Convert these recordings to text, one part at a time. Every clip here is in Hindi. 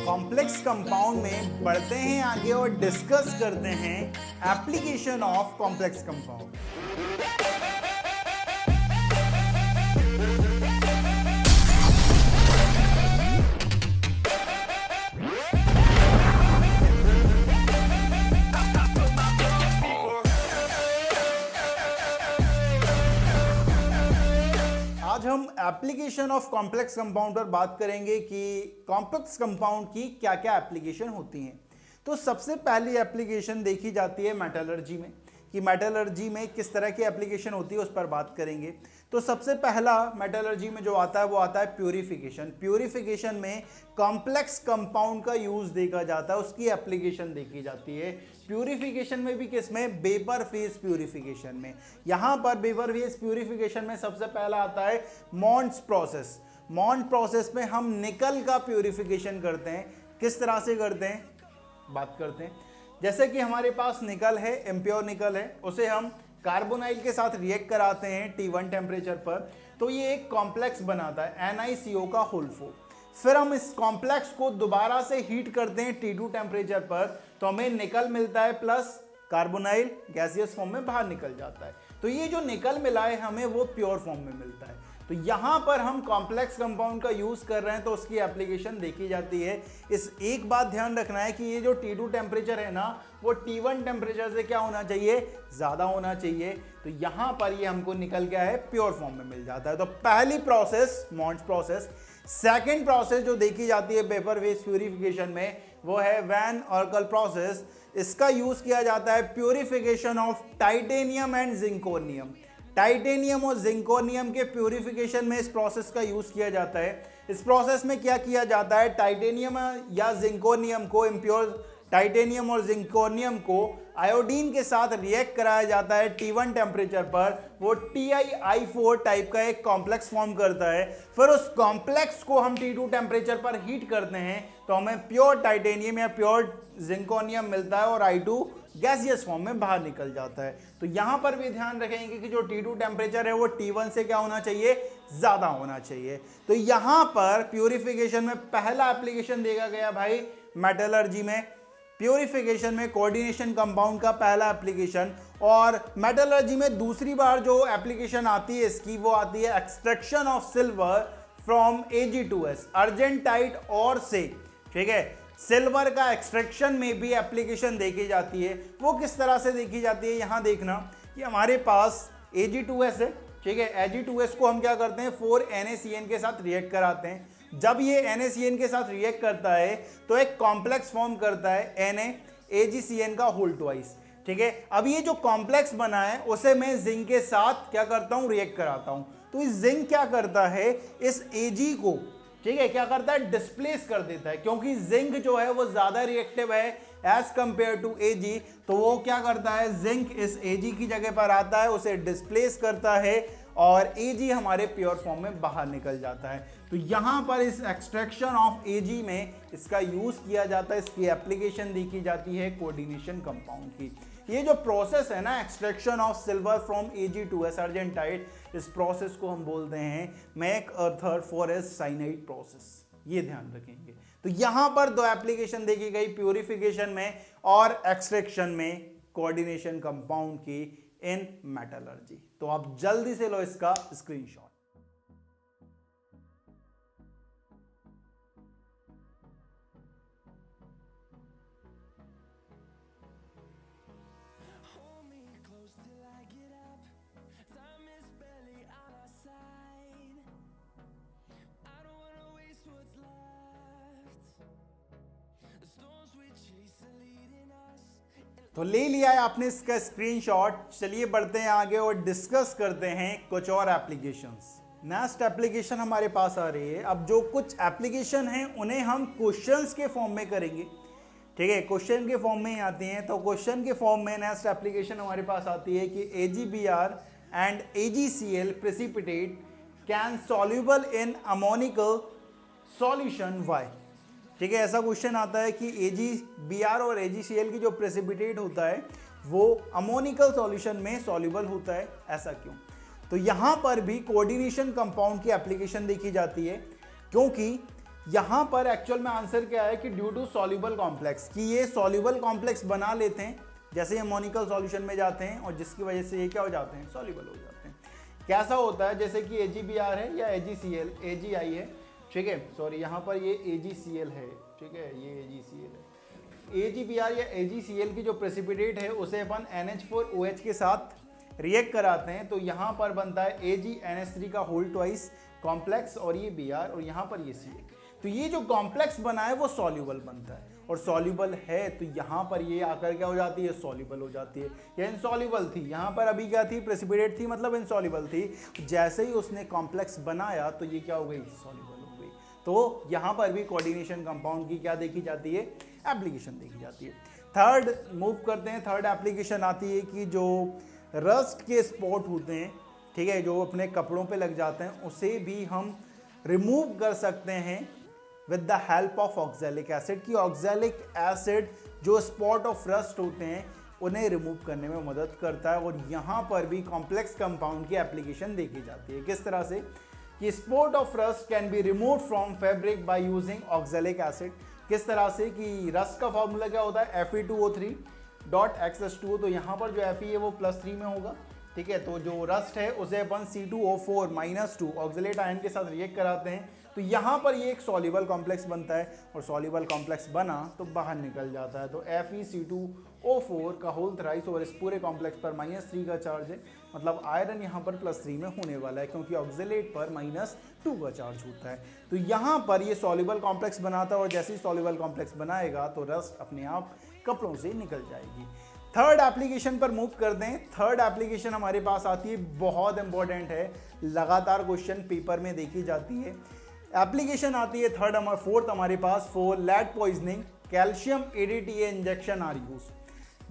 कॉम्प्लेक्स कंपाउंड में बढ़ते हैं आगे और डिस्कस करते हैं एप्लीकेशन ऑफ कॉम्प्लेक्स कंपाउंड। आज हम एप्लीकेशन ऑफ कॉम्प्लेक्स कंपाउंड पर बात करेंगे कि कॉम्प्लेक्स कंपाउंड की क्या क्या एप्लीकेशन होती हैं। तो सबसे पहली एप्लीकेशन देखी जाती है मेटलर्जी में, कि मेटलर्जी में किस तरह की एप्लीकेशन होती है उस पर बात करेंगे। तो सबसे पहला मेटलर्जी में जो आता है वो आता है प्यूरिफिकेशन। प्यूरिफिकेशन में कॉम्प्लेक्स कंपाउंड का यूज देखा जाता है, उसकी एप्लीकेशन देखी जाती है। प्यूरिफिकेशन में भी किसमें? वेपर फेज प्यूरिफिकेशन में। यहां पर वेपर फेज प्यूरिफिकेशन में सबसे पहला आता है मॉन्ड्स प्रोसेस। मॉन्ड प्रोसेस में हम निकल का प्यूरिफिकेशन करते हैं। किस तरह से करते हैं बात करते हैं। जैसे कि हमारे पास निकल है, इम्प्योर निकल है, उसे हम कार्बोनाइल के साथ रिएक्ट कराते हैं T1 टेम्परेचर पर, तो ये एक कॉम्प्लेक्स बनाता है NiCO का होल 4। फिर हम इस कॉम्प्लेक्स को दोबारा से हीट करते हैं T2 टेम्परेचर पर, तो हमें निकल मिलता है प्लस कार्बोनाइल गैसियस फॉर्म में बाहर निकल जाता है। तो ये जो निकल मिला है हमें वो प्योर फॉर्म में मिलता है। तो यहां पर हम कॉम्प्लेक्स कंपाउंड का यूज कर रहे हैं तो उसकी एप्लीकेशन देखी जाती है। इस एक बात ध्यान रखना है कि ये जो T2 टेम्परेचर है ना वो T1 टेम्परेचर से क्या होना चाहिए? ज्यादा होना चाहिए। तो यहां पर ये हमको निकल गया है प्योर फॉर्म में मिल जाता है। तो पहली प्रोसेस मॉन्ड्स प्रोसेस। सेकेंड प्रोसेस जो देखी जाती है वेपर फेज प्यूरिफिकेशन में वो है वैन ऑर्कल प्रोसेस। इसका यूज किया जाता है purification of titanium and zirconium. Titanium और जिंकोनियम के प्यूरिफिकेशन में इस प्रोसेस का यूज किया जाता है। इस प्रोसेस में क्या किया जाता है? टाइटेनियम या जिंकोनियम को, इम्प्योर टाइटेनियम और जिंकोनियम को आयोडीन के साथ रिएक्ट कराया जाता है T1 टेम्परेचर पर। वो TiI4 टाइप का एक कॉम्प्लेक्स फॉर्म करता है। फिर उस कॉम्प्लेक्स को हम T2 टेम्परेचर पर हीट करते हैं तो हमें प्योर टाइटेनियम या प्योर जिंकोनियम मिलता है और I2 गैसियस फॉर्म में बाहर निकल जाता है। तो यहां पर भी ध्यान रखेंगे कि जो T2 टेम्परेचर है वो T1 से क्या होना चाहिए? ज्यादा होना चाहिए। तो यहां पर प्यूरिफिकेशन में पहला एप्लीकेशन देखा गया भाई मेटलर्जी में। प्यूरिफिकेशन में कोऑर्डिनेशन कंपाउंड का पहला एप्लीकेशन। और मेटलर्जी में दूसरी बार जो एप्लीकेशन आती है इसकी वो आती है extraction of silver from Ag2S, argentite और से। ठीक है, सिल्वर का एक्सट्रैक्शन में भी एप्लीकेशन देखी जाती है। वो किस तरह से देखी जाती है यहां देखना कि हमारे पास Ag2S है। ठीक है, Ag2S को हम क्या करते हैं 4NaCN के साथ रिएक्ट कराते हैं। जब ये NaCN के साथ रिएक्ट करता है तो एक कॉम्प्लेक्स फॉर्म करता है NaAgCN का होल ट्वाइस। ठीक है, अब ये जो कॉम्प्लेक्स बना है उसे मैं जिंक के साथ क्या करता हूं? रिएक्ट कराता हूं। तो इस जिंक क्या करता है? इस Ag को, ठीक है, क्या करता है? डिस्प्लेस कर देता है, क्योंकि जिंक जो है वो ज्यादा रिएक्टिव है एज कंपेयर टू Ag। तो वो क्या करता है? जिंक इस Ag की जगह पर आता है, उसे डिस्प्लेस करता है और Ag हमारे प्योर फॉर्म में बाहर निकल जाता है। तो यहां पर इस एक्सट्रैक्शन ऑफ Ag में इसका यूज किया जाता है, इसकी एप्लीकेशन देखी जाती है कोऑर्डिनेशन कंपाउंड की। ये जो प्रोसेस है ना extraction of silver from Ag2S argentite, इस प्रोसेस को हम बोलते हैं मैक अर्थर फॉरेस्ट साइनाइड प्रोसेस। ये ध्यान रखेंगे। तो यहां पर दो एप्लीकेशन देखी गई, प्यूरिफिकेशन में और एक्सट्रैक्शन में कोऑर्डिनेशन कंपाउंड की इन मेटलर्जी। तो आप जल्दी से लो इसका स्क्रीनशॉट। तो ले लिया है आपने इसका स्क्रीनशॉट। चलिए बढ़ते हैं आगे और डिस्कस करते हैं कुछ और एप्लीकेशंस। नेक्स्ट एप्लीकेशन हमारे पास आ रही है। अब जो कुछ एप्लीकेशन हैं उन्हें हम क्वेश्चंस के फॉर्म में करेंगे। ठीक है, क्वेश्चन के फॉर्म में ही आती हैं। तो क्वेश्चन के फॉर्म में नेक्स्ट एप्लीकेशन हमारे पास आती है कि AgBr and AgCl precipitate can soluble in ammonical solution why। ठीक है, ऐसा क्वेश्चन आता है कि AgBr और AgCl की जो प्रेसिपिटेट होता है वो अमोनिकल सॉल्यूशन में सॉल्युबल होता है, ऐसा क्यों? तो यहां पर भी कोऑर्डिनेशन कंपाउंड की एप्लीकेशन देखी जाती है, क्योंकि यहां पर एक्चुअल में आंसर क्या है कि ड्यू टू सॉल्युबल कॉम्प्लेक्स, कि ये सॉल्युबल कॉम्प्लेक्स बना लेते हैं जैसे ये मोनिकल सॉल्यूशन में जाते हैं और जिसकी वजह से ये क्या हो जाते हैं, सॉल्युबल हो जाते हैं। कैसा होता है, जैसे कि AgBr है या AgCl, AgI है, ठीक है, सॉरी यहाँ पर ये AgCl है, ठीक है, ये AgCl है। AgBr या AgCl की जो प्रेसिपिटेट है उसे अपन NH4OH के साथ रिएक्ट कराते हैं, तो यहाँ पर बनता है AgNH3 का होल ट्वाइस कॉम्प्लेक्स और ये Br और यहाँ पर ये Cl। तो ये जो कॉम्प्लेक्स बना है वो सॉल्युबल बनता है और सॉल्युबल है तो यहाँ पर ये आकर क्या हो जाती है, सॉल्युबल हो जाती है। ये इनसॉल्युबल थी, यहाँ पर अभी क्या थी, प्रेसिपिटेट थी, मतलब इनसॉल्युबल थी। जैसे ही उसने कॉम्प्लेक्स बनाया तो ये क्या हो गई, सॉल्युबल हो गई। तो यहाँ पर भी कोऑर्डिनेशन कंपाउंड की क्या देखी जाती है, एप्लीकेशन देखी जाती है। थर्ड मूव करते हैं, थर्ड एप्लीकेशन आती है कि जो रस्ट के स्पॉट होते हैं, ठीक है, जो अपने कपड़ों पे लग जाते हैं, उसे भी हम रिमूव कर सकते हैं with the help of oxalic acid. की ऑक्जेलिक एसिड जो स्पॉट ऑफ रस्ट होते हैं उन्हें रिमूव करने में मदद करता है और यहाँ पर भी कॉम्प्लेक्स कंपाउंड की एप्लीकेशन देखी जाती है। किस तरह से कि spot of rust can be remove from fabric by using oxalic acid. किस तरह से कि रस्ट का फॉर्मूला क्या होता है, Fe2O3.X2O, तो यहाँ पर जो Fe है वो +3 में होगा, ठीक है। तो जो रस्ट है उसे अपन C2O4-2 ऑक्जेलेट आयन के साथ रिएक्ट कराते हैं, तो यहाँ पर ये एक सॉल्युबल कॉम्प्लेक्स बनता है और सॉल्युबल कॉम्प्लेक्स बना तो बाहर निकल जाता है। तो FeC2O4 का होल थ्राइस और इस पूरे कॉम्प्लेक्स पर -3 का चार्ज है, मतलब आयरन यहाँ पर +3 में होने वाला है क्योंकि ऑक्जेलेट पर -2 का चार्ज होता है। तो यहाँ पर ये सॉल्युबल कॉम्प्लेक्स बनाता है और जैसे ही सॉल्युबल कॉम्प्लेक्स बनाएगा तो रस्ट अपने आप कपड़ों से निकल जाएगी। थर्ड एप्लीकेशन पर मूव कर दें। थर्ड एप्लीकेशन हमारे पास आती है, बहुत इंपॉर्टेंट है, लगातार क्वेश्चन पेपर में देखी जाती है। एप्लीकेशन आती है फोर्थ हमारे पास, for lead poisoning calcium ADTA injection are use.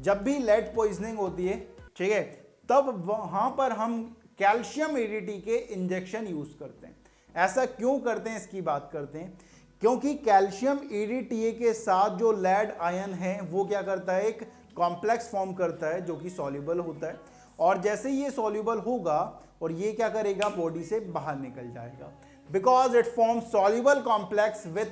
जब भी लेड पॉइजनिंग होती है, ठीक है, तब वहां पर हम कैल्शियम ADTA के इंजेक्शन यूज करते हैं। ऐसा क्यों करते हैं इसकी बात करते हैं, क्योंकि कैल्शियम ADTA के साथ जो लेड आयन है वो क्या करता है, एक कॉम्प्लेक्स फॉर्म करता है जो कि सॉल्युबल होता है और जैसे ही ये सॉल्युबल होगा और ये क्या करेगा, बॉडी से बाहर निकल जाएगा, because it form soluble complex with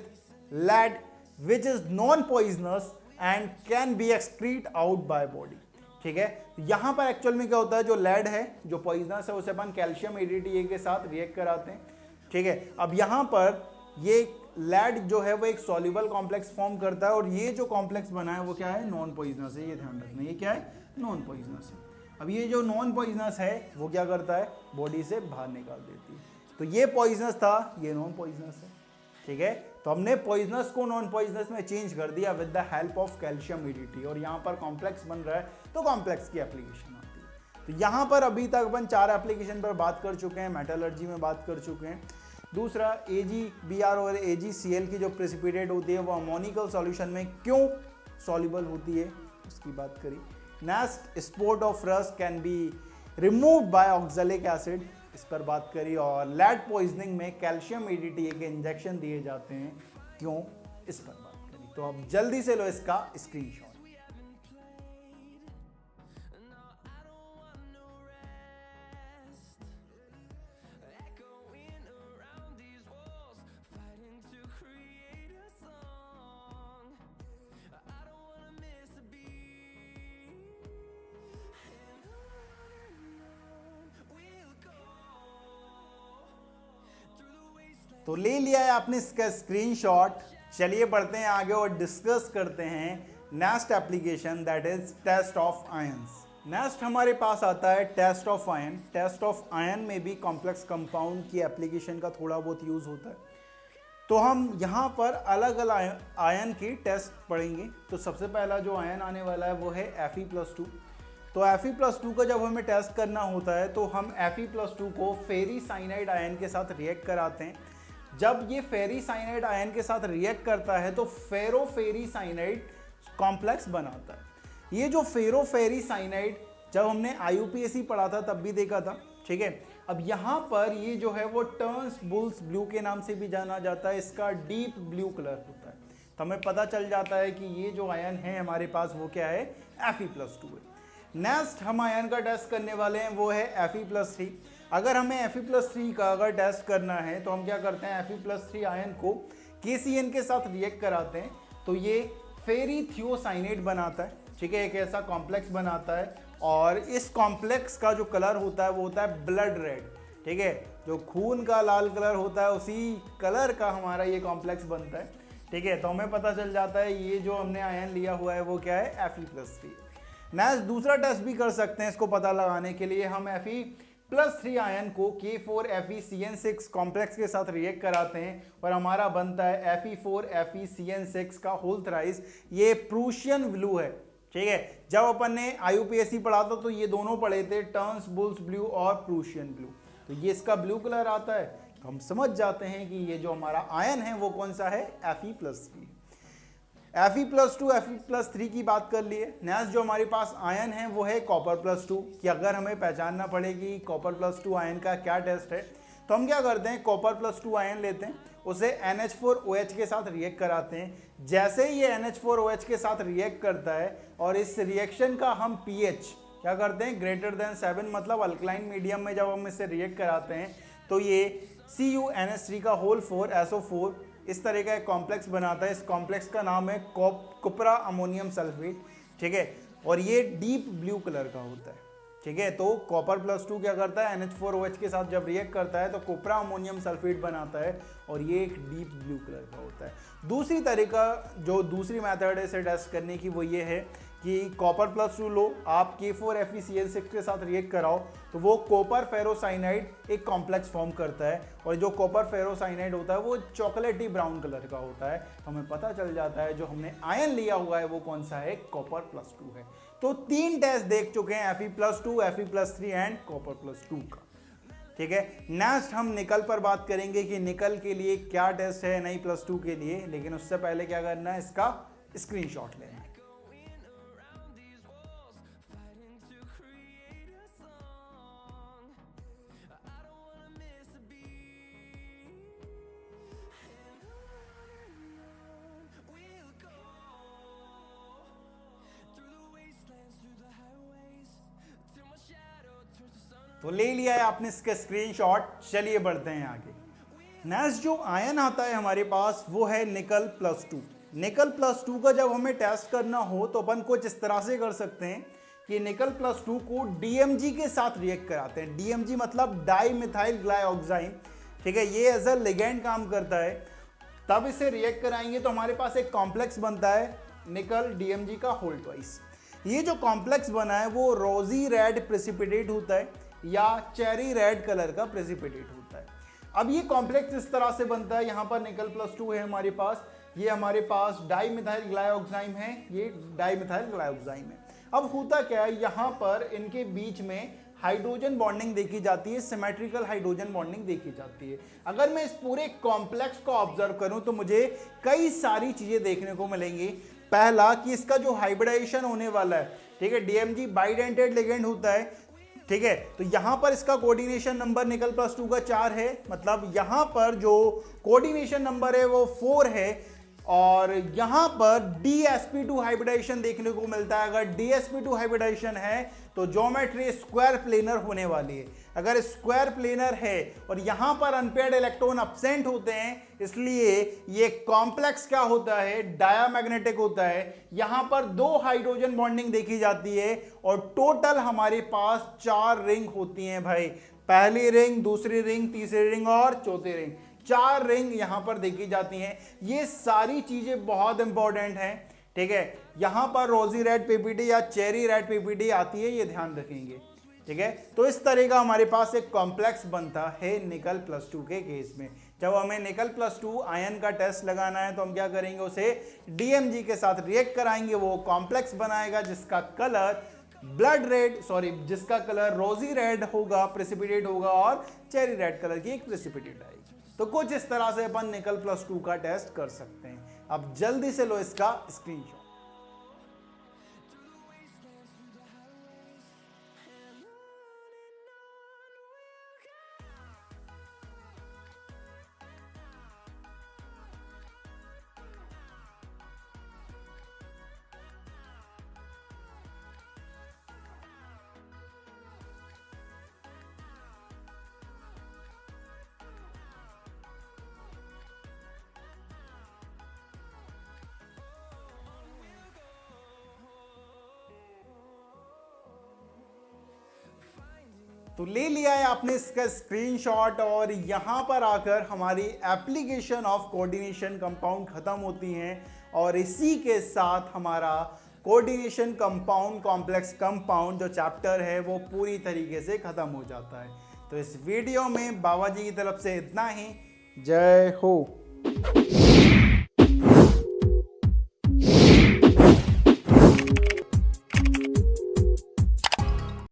lead which is non poisonous and can be excrete out by body, ठीक है। यहां पर एक्चुअल में क्या होता है, जो लेड है जो पॉइजनस है उसे अपन कैल्शियम ADTA के साथ रिएक्ट कराते हैं, ठीक है। अब यहां पर ये लेड जो है वो एक सॉल्युबल कॉम्प्लेक्स फॉर्म करता है और ये जो कॉम्प्लेक्स बना है वो क्या है, नॉन पॉइजनस है, ये ध्यान रखना, ये क्या है, नॉन पॉइजनस है। अब ये जो नॉन पॉइजनस है वो क्या करता है, बॉडी से बाहर निकाल देती है। तो ये पॉइजनस था, ये नॉन पॉइजनस है, ठीक है। तो हमने पॉइजनस को नॉन पॉइजनस में चेंज कर दिया with the help of calcium ADTA और यहाँ पर कॉम्प्लेक्स बन रहा है तो कॉम्प्लेक्स की एप्लीकेशन आती है। तो यहाँ पर अभी तक अपन 4 एप्लीकेशन पर बात कर चुके हैं, मेटलर्जी में बात कर चुके हैं। दूसरा AgBr और AgCl की जो प्रेसिपिटेट होती है वो अमोनिकल सॉल्यूशन में क्यों सॉल्युबल होती है उसकी बात करी। Next, spot of rust can be removed by oxalic acid, इस पर बात करी। और लेड पॉइजनिंग में कैल्शियम ADTA के इंजेक्शन दिए जाते हैं, क्यों, इस पर बात करी। तो अब जल्दी से लो इसका स्क्रीनशॉट। तो ले लिया है आपने इसका स्क्रीनशॉट। चलिए बढ़ते हैं आगे और डिस्कस करते हैं next application, that is test of ions. Next हमारे पास आता है test of ion. Test of ion में भी कॉम्प्लेक्स कंपाउंड की एप्लीकेशन का थोड़ा बहुत यूज होता है। तो हम यहाँ पर अलग अलग आयन की टेस्ट पढ़ेंगे। तो सबसे पहला जो आयन आने वाला है वो है Fe+2। तो Fe+2 का जब हमें टेस्ट करना होता है तो हम Fe+2 को फेरी साइनाइड आयन के साथ रिएक्ट कराते हैं। जब ये फेरी साइनाइड आयन के साथ रिएक्ट करता है तो फेरो फेरी साइनाइड कॉम्प्लेक्स बनाता है। ये जो फेरो फेरी साइनाइड जब हमने IUPAC पढ़ा था तब भी देखा था, ठीक है। अब यहाँ पर ये जो है वो टर्न्स बुल्स ब्लू के नाम से भी जाना जाता है, इसका डीप ब्लू कलर होता है। तो हमें पता चल जाता है कि ये जो आयन है हमारे पास वो क्या है, Fe+2 है। नेक्स्ट हम आयन का टेस्ट करने वाले हैं वो है Fe+3। अगर हमें Fe+3 का अगर टेस्ट करना है तो हम क्या करते हैं, Fe+3 आयन को KCN के साथ रिएक्ट कराते हैं तो ये फेरीथियोसाइनेट बनाता है, ठीक है, एक ऐसा कॉम्प्लेक्स बनाता है और इस कॉम्प्लेक्स का जो कलर होता है वो होता है ब्लड रेड, ठीक है, जो खून का लाल कलर होता है उसी कलर का हमारा ये कॉम्प्लेक्स बनता है, ठीक है। तो हमें पता चल जाता है ये जो हमने आयन लिया हुआ है वो क्या है, Fe+3। नेक्स्ट दूसरा टेस्ट भी कर सकते हैं इसको पता लगाने के लिए। हम Fe+3 आयन को K4FeCN6 कॉम्प्लेक्स के साथ रिएक्ट कराते हैं और हमारा बनता है Fe4FeCN6 का होल थ्राइस, ये प्रूशियन ब्लू है, ठीक है। जब अपन ने IUPAC पढ़ा था तो ये दोनों पढ़े थे, टर्न्स बुल्स ब्लू और प्रूशियन ब्लू, तो ये इसका ब्लू कलर आता है, तो हम समझ जाते हैं कि ये जो हमारा आयन है वो कौन सा है, Fe+3। Fe+2 Fe+3 की बात कर लिए। नेक्स्ट जो हमारे पास आयन है वो है Copper+2, कि अगर हमें पहचानना पड़े कि Copper+2 आयन का क्या टेस्ट है तो हम क्या करते हैं, Copper+2 आयन लेते हैं, उसे NH4OH के साथ रिएक्ट कराते हैं। जैसे ही ये NH4OH के साथ रिएक्ट करता है और इस रिएक्शन का हम pH क्या करते हैं, ग्रेटर देन 7, मतलब अल्कलाइन मीडियम में जब हम इससे रिएक्ट कराते हैं तो ये CuNH3 का होल 4 SO4 इस तरह का एक कॉम्प्लेक्स बनाता है। इस कॉम्प्लेक्स का नाम है कुप्रा अमोनियम सल्फेट, ठीक है, और ये डीप ब्लू कलर का होता है, ठीक है। तो Copper+2 क्या करता है, NH4OH के साथ जब रिएक्ट करता है तो कुप्रा अमोनियम सल्फेट बनाता है और ये एक डीप ब्लू कलर का होता है। दूसरी तरीका जो दूसरी मेथड है इसे टेस्ट करने की वो ये है कि Copper+2 लो, आप K4FeCN6 के साथ रिएक्ट कराओ तो वो कॉपर फेरोसाइनाइड एक कॉम्प्लेक्स फॉर्म करता है और जो कॉपर फेरोसाइनाइड होता है वो चॉकलेटी ब्राउन कलर का होता है। तो हमें पता चल जाता है जो हमने आयन लिया हुआ है वो कौन सा है, Copper+2 है। तो 3 टेस्ट देख चुके हैं, Fe+2 Fe+3 एंड Copper+2 का, ठीक है। नेक्स्ट हम निकल पर बात करेंगे कि निकल के लिए क्या टेस्ट है Na+2 के लिए, लेकिन उससे पहले क्या करना है, इसका स्क्रीनशॉट लेना है। तो ले लिया है आपने इसका स्क्रीनशॉट, चलिए बढ़ते हैं आगे। नेक्स्ट जो आयन आता है हमारे पास वो है Nickel+2। Nickel+2 का जब हमें टेस्ट करना हो तो अपन कुछ इस तरह से कर सकते हैं कि Nickel+2 को DMG के साथ रिएक्ट कराते हैं। DMG मतलब डाई मिथाइल ग्लाइऑक्साइम, ठीक है, ये एज अ लिगेंड काम करता है। तब इसे रिएक्ट कराएंगे तो हमारे पास एक कॉम्प्लेक्स बनता है निकल DMG का होल ट्वाइस। ये जो कॉम्प्लेक्स बना है वो रोजी रेड प्रेसिपिटेट होता है या चेरी रेड कलर का प्रेसिपिटेट होता है। अब ये कॉम्प्लेक्स इस तरह से बनता है, यहाँ पर Nickel+2 है हमारे पास, ये हमारे पास डाइमिथाइल ग्लाइऑक्साइम है, ये डाइमिथाइल ग्लाइऑक्साइम है। अब होता क्या है, यहाँ पर इनके बीच में हाइड्रोजन बॉन्डिंग देखी जाती है, सिमेट्रिकल हाइड्रोजन बॉन्डिंग देखी जाती है। अगर मैं इस पूरे कॉम्प्लेक्स को ऑब्जर्व करूं तो मुझे कई सारी चीजें देखने को मिलेंगी। पहला कि इसका जो हाइब्रिडाइजेशन होने वाला है, ठीक है, DMG बाइडेंटेड लिगेंड होता है, ठीक है, तो यहां पर इसका कोऑर्डिनेशन नंबर Nickel+2 का 4 है, मतलब यहां पर जो कोऑर्डिनेशन नंबर है वो 4 है और यहां पर DsP2 हाइब्रिडाइजेशन देखने को मिलता है। अगर DsP2 हाइब्रिडाइजेशन है तो ज्योमेट्री स्क्वायर प्लेनर होने वाली है। अगर स्क्वायर प्लेनर है और यहां पर अनपेयर्ड इलेक्ट्रॉन अब्सेंट होते हैं, इसलिए ये कॉम्प्लेक्स क्या होता है, डायामैग्नेटिक होता है। यहां पर 2 हाइड्रोजन बॉन्डिंग देखी जाती है और टोटल हमारे पास 4 रिंग होती हैं भाई, पहली रिंग, दूसरी रिंग, तीसरी रिंग और चौथी रिंग, 4 रिंग यहां पर देखी जाती हैं। ये सारी चीजें बहुत इंपॉर्टेंट हैं, ठीक है। यहां पर रोजी रेड पीपीटी या चेरी रेड पीपीटी आती है, ये ध्यान रखेंगे, ठीक है। तो इस तरह का हमारे पास एक कॉम्प्लेक्स बनता है Nickel+2 के केस में। जब हमें Nickel+2 आयन का टेस्ट लगाना है तो हम क्या करेंगे, उसे DMG के साथ रिएक्ट कराएंगे, वो कॉम्प्लेक्स बनाएगा जिसका कलर ब्लड रेड, सॉरी, जिसका कलर रोजी रेड होगा, प्रेसिपिटेट होगा और चेरी रेड कलर की एक प्रेसिपिटेट आएगी। तो कुछ इस तरह से अपन Nickel+2 का टेस्ट कर सकते हैं। अब जल्दी से लो इसका स्क्रीनशॉट। तो ले लिया है आपने इसका स्क्रीनशॉट और यहाँ पर आकर हमारी एप्लीकेशन ऑफ कोऑर्डिनेशन कंपाउंड खत्म होती हैं और इसी के साथ हमारा कोऑर्डिनेशन कंपाउंड कॉम्प्लेक्स कंपाउंड जो चैप्टर है वो पूरी तरीके से खत्म हो जाता है। तो इस वीडियो में बाबा जी की तरफ से इतना ही। जय हो।